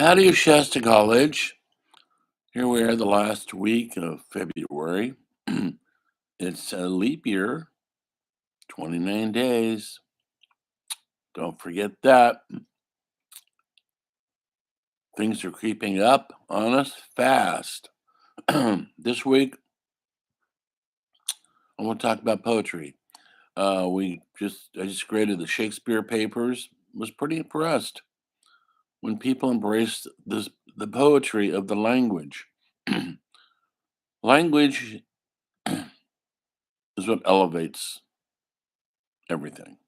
Howdy, Shasta College. Here we are, the last week of February. It's a leap year, 29 days. Don't forget that. Things are creeping up on us fast. This week, I want to talk about poetry. I just graded the Shakespeare papers. Was pretty impressed when people embraced the poetry of the language. Language is what elevates everything.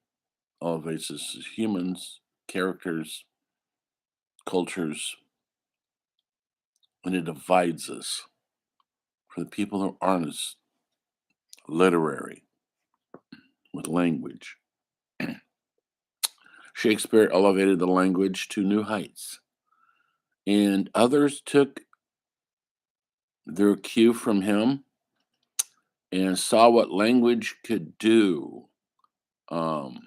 Elevates us as humans, characters, cultures, and it divides us. For the people who aren't as literary with language, Shakespeare elevated the language to new heights, and others took their cue from him and saw what language could do. Um,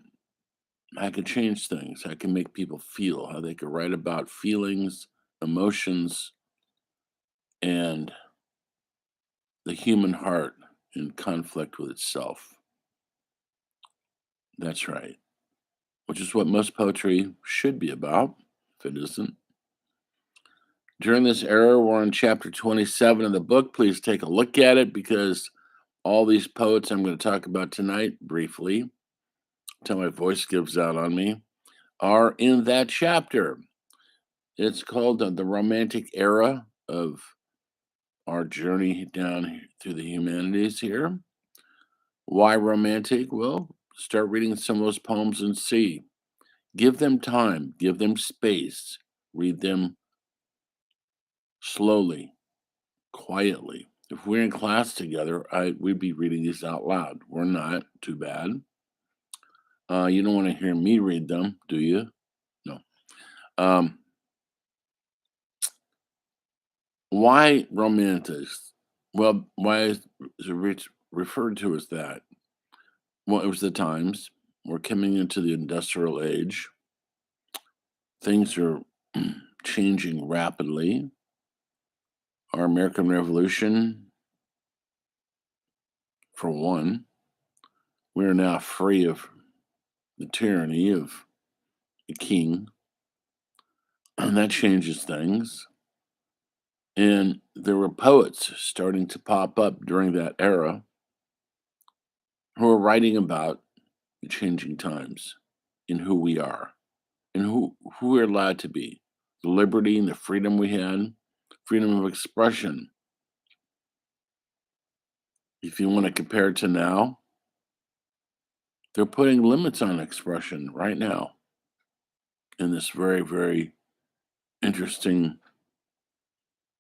how it could change things, how it can make people feel, how they could write about feelings, emotions, and the human heart in conflict with itself. That's right. Which is what most poetry should be about, if it isn't. During this era, we're on chapter 27 of the book. Please take a look at it because all these poets I'm going to talk about tonight, briefly, until my voice gives out on me, are in that chapter. It's called the Romantic Era of our journey down through the humanities here. Why romantic? Well, start reading some of those poems and see. Give them time, give them space, read them slowly, quietly. If we're in class together, we'd be reading these out loud. We're not, too bad. You don't want to hear me read them, do you? No. Why romantic? Well, why is it referred to as that? Well, it was the times. We're coming into the industrial age. Things are changing rapidly. Our American Revolution, for one, we are now free of the tyranny of the king, and that changes things. And there were poets starting to pop up during that era who are writing about the changing times and who we are and who we're allowed to be, the liberty and the freedom we had, freedom of expression. If you want to compare it to now, they're putting limits on expression right now in this very, very interesting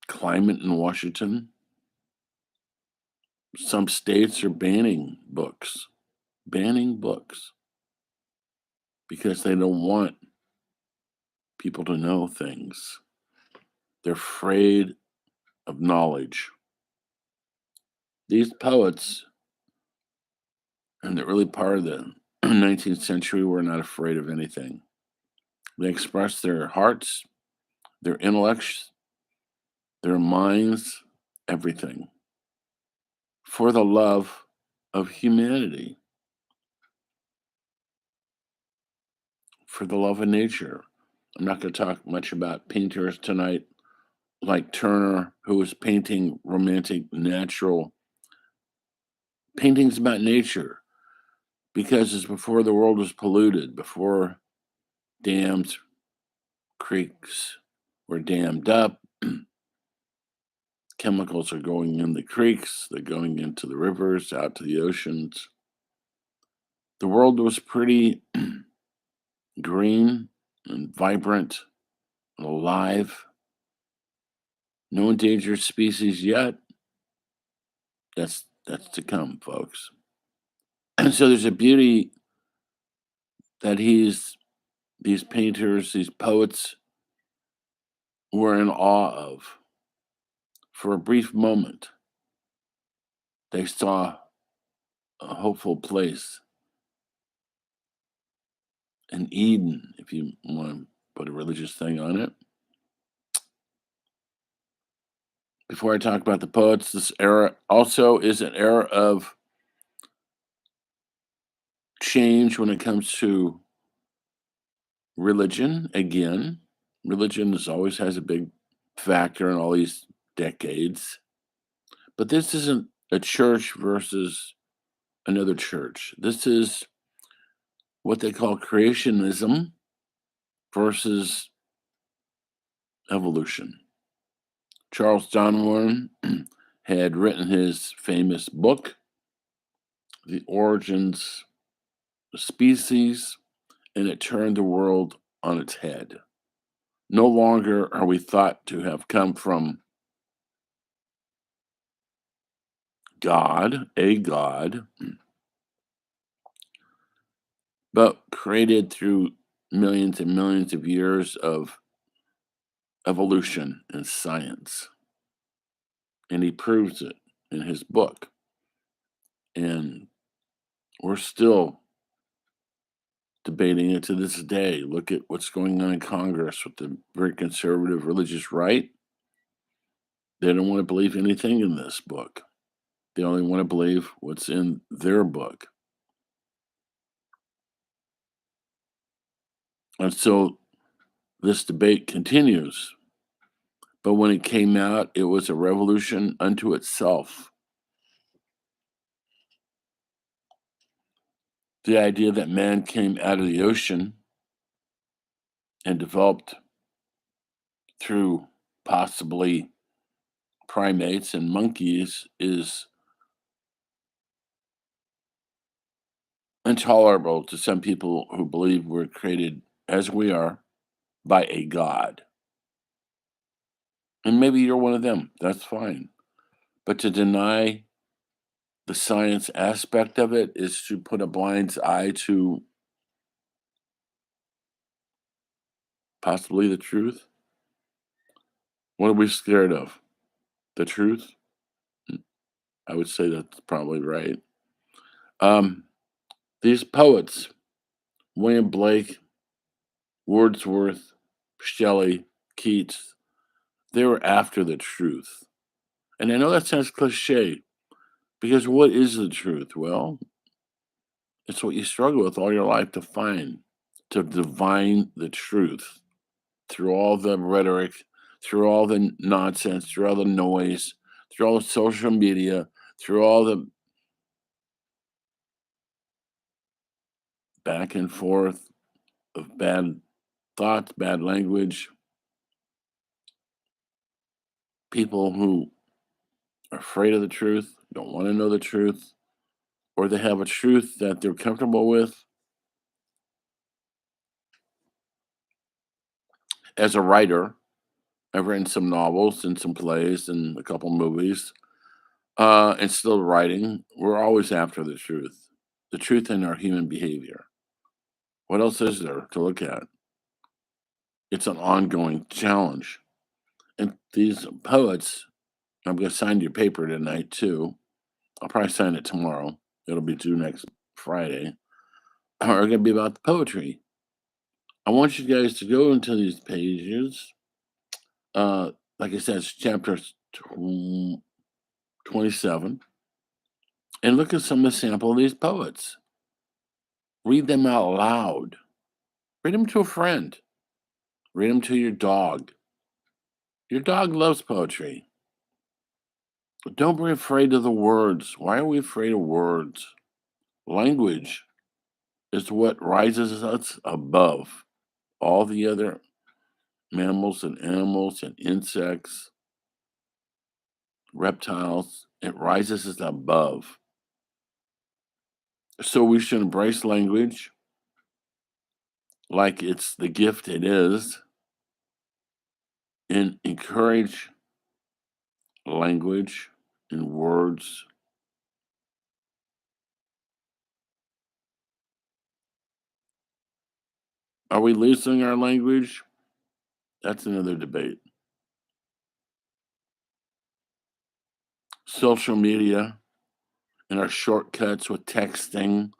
climate in Washington. Some states are banning books because they don't want people to know things. They're afraid of knowledge. These poets in the early part of the 19th century were not afraid of anything. They expressed their hearts, their intellects, their minds, everything for the love of humanity, for the love of nature. I'm not going to talk much about painters tonight, like Turner, who was painting romantic, natural paintings about nature, because it's before the world was polluted, before dams, creeks were dammed up. Chemicals are going in the creeks, they're going into the rivers, out to the oceans. The world was pretty green and vibrant and alive. No endangered species yet. That's to come, folks. And so there's a beauty that these painters, these poets were in awe of. For a brief moment, they saw a hopeful place, an Eden, if you want to put a religious thing on it. Before I talk about the poets, this era also is an era of change when it comes to religion. Again, religion always has a big factor in all these decades, but this isn't a church versus another church. This is what they call creationism versus evolution. Charles Darwin had written his famous book, The Origins of Species, and it turned the world on its head. No longer are we thought to have come from God, a God, but created through millions and millions of years of evolution and science. And he proves it in his book. And we're still debating it to this day. Look at what's going on in Congress with the very conservative religious right. They don't want to believe anything in this book. They only want to believe what's in their book. And so this debate continues. But when it came out, it was a revolution unto itself. The idea that man came out of the ocean and developed through possibly primates and monkeys is intolerable to some people who believe we're created as we are by a God. And maybe you're one of them. That's fine. But to deny the science aspect of it is to put a blind eye to possibly the truth. What are we scared of? The truth? I would say that's probably right. Um, these poets, William Blake, Wordsworth, Shelley, Keats, they were after the truth. And I know that sounds cliche because what is the truth? Well, it's what you struggle with all your life to find, to divine the truth through all the rhetoric, through all the nonsense, through all the noise, through all the social media, through all the back and forth of bad thoughts, bad language, people who are afraid of the truth, don't want to know the truth, or they have a truth that they're comfortable with. As a writer, I've written some novels and some plays and a couple movies, and still writing. We're always after the truth in our human behavior. What else is there to look at? It's an ongoing challenge. And these poets, I'm going to sign your paper tonight too. I'll probably sign it tomorrow. It'll be due next Friday. Are going to be about the poetry. I want you guys to go into these pages. Like I said, it's chapter 27, and look at some of the sample of these poets. Read them out loud. Read them to a friend. Read them to your dog. Your dog loves poetry. Don't be afraid of the words. Why are we afraid of words? Language is what rises us above all the other mammals and animals and insects, reptiles. It rises us above. So we should embrace language like it's the gift it is and encourage language and words. Are we losing our language? That's another debate. Social media and our shortcuts with texting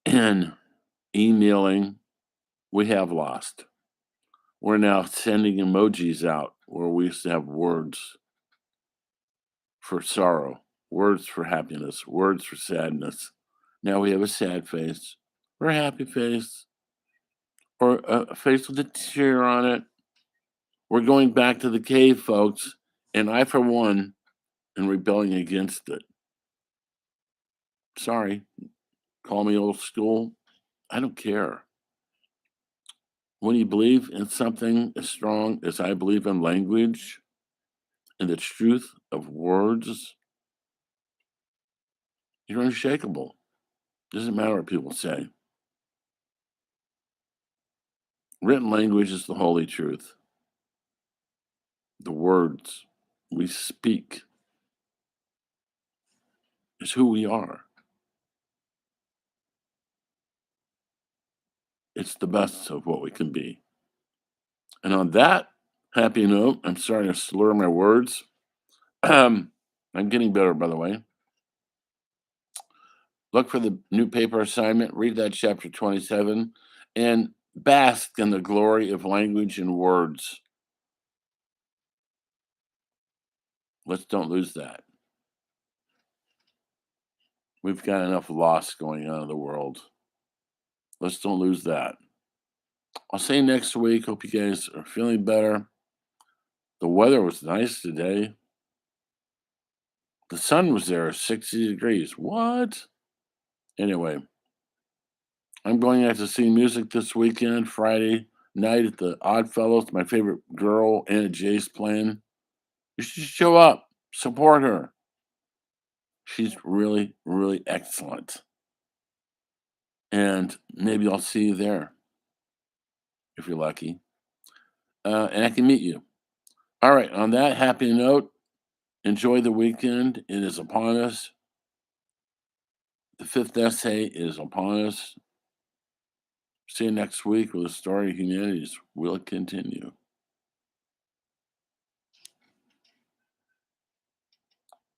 and emailing, we have lost. We're now sending emojis out where we used to have words. for sorrow, words for happiness, words for sadness. Now we have a sad face or a happy face or a face with a tear on it. We're going back to the cave, folks, and I, for one, am rebelling against it. Sorry, call me old school. I don't care. When you believe in something as strong as I believe in language and the truth of words, you're unshakable. Doesn't matter what people say. Written language is the holy truth. The words we speak is who we are. It's the best of what we can be. And on that happy note, I'm sorry to slur my words. I'm getting better, by the way. Look for the new paper assignment, read that chapter 27, and bask in the glory of language and words. Let's don't lose that. We've got enough loss going on in the world. Let's don't lose that. I'll see you next week. Hope you guys are feeling better. The weather was nice today. The sun was there, 60 degrees. What? Anyway, I'm going out to see music this weekend, Friday night at the Oddfellows. My favorite girl, Anna Jay's playing. You should show up, support her. She's really, really excellent. And maybe I'll see you there if you're lucky. And I can meet you. All right. On that happy note, enjoy the weekend. It is upon us. The fifth essay is upon us. See you next week with the story of humanities will continue.